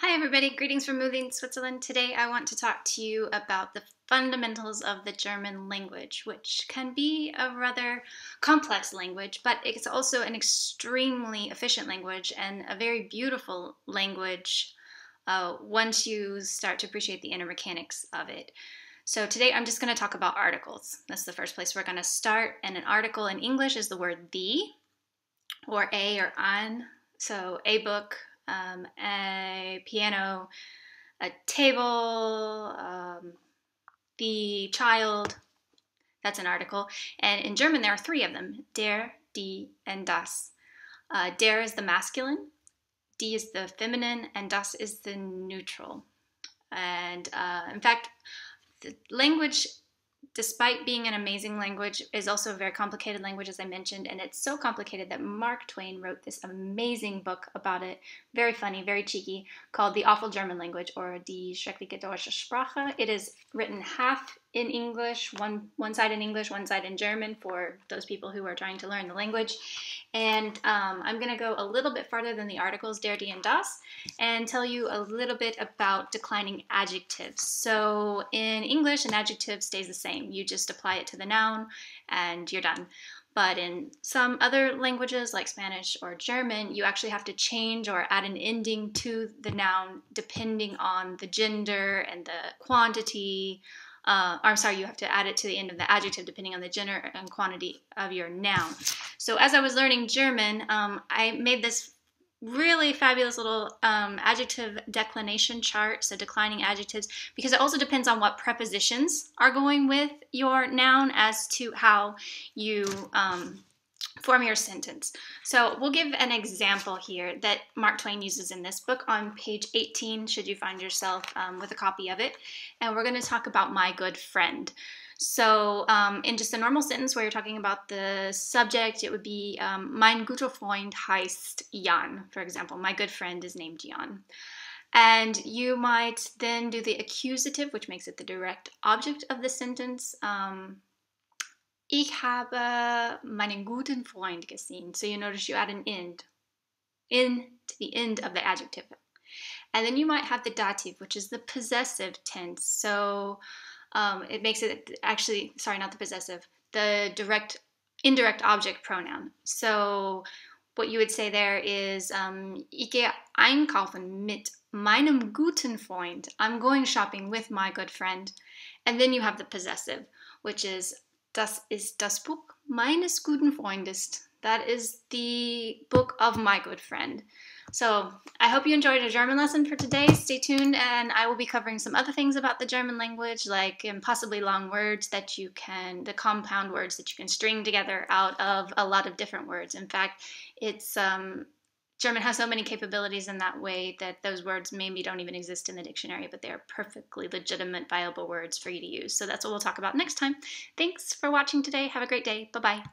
Hi everybody, greetings from Moving Switzerland. Today I want to talk to you about the fundamentals of the German language, which can be a rather complex language, but it's also an extremely efficient language and a very beautiful language once you start to appreciate the inner mechanics of it. So today I'm just going to talk about articles. That's the first place we're going to start, and an article in English is the word the, or a or an. So a book, a piano, a table, the child. That's an article. And in German, there are three of them: der, die, and das. Der is the masculine, die is the feminine, and das is the neutral. And in fact, the language, despite being an amazing language, is also a very complicated language, as I mentioned, and it's so complicated that Mark Twain wrote this amazing book about it, very funny, very cheeky, called The Awful German Language, or Die schreckliche deutsche Sprache. It is written half in English, one side in English, one side in German, for those people who are trying to learn the language. And I'm going to go a little bit farther than the articles, der, die, and das, and tell you a little bit about declining adjectives. So in English, an adjective stays the same. You just apply it to the noun and you're done. But in some other languages like Spanish or German, you actually have to change or add an ending to the noun depending on the gender and the quantity. You have to add it to the end of the adjective depending on the gender and quantity of your noun. So as I was learning German, I made this really fabulous little adjective declination chart, so declining adjectives, because it also depends on what prepositions are going with your noun as to how you form your sentence. So we'll give an example here that Mark Twain uses in this book on page 18, should you find yourself with a copy of it. And we're going to talk about my good friend. So in just a normal sentence where you're talking about the subject, it would be mein guter Freund heißt Jan, for example. My good friend is named Jan. And you might then do the accusative, which makes it the direct object of the sentence. Ich habe meinen guten Freund gesehen. So you notice you add an end to the end of the adjective. And then you might have the dative, which is the possessive tense. So it makes it actually, sorry, not the possessive, the indirect object pronoun. So what you would say there is, ich gehe einkaufen mit meinem guten Freund. I'm going shopping with my good friend. And then you have the possessive, which is, das ist das Buch meines guten Freundes. That is the book of my good friend. So I hope you enjoyed a German lesson for today. Stay tuned, and I will be covering some other things about the German language, like impossibly long words the compound words that you can string together out of a lot of different words. In fact, it's German has so many capabilities in that way that those words maybe don't even exist in the dictionary, but they're perfectly legitimate, viable words for you to use. So that's what we'll talk about next time. Thanks for watching today. Have a great day. Bye-bye.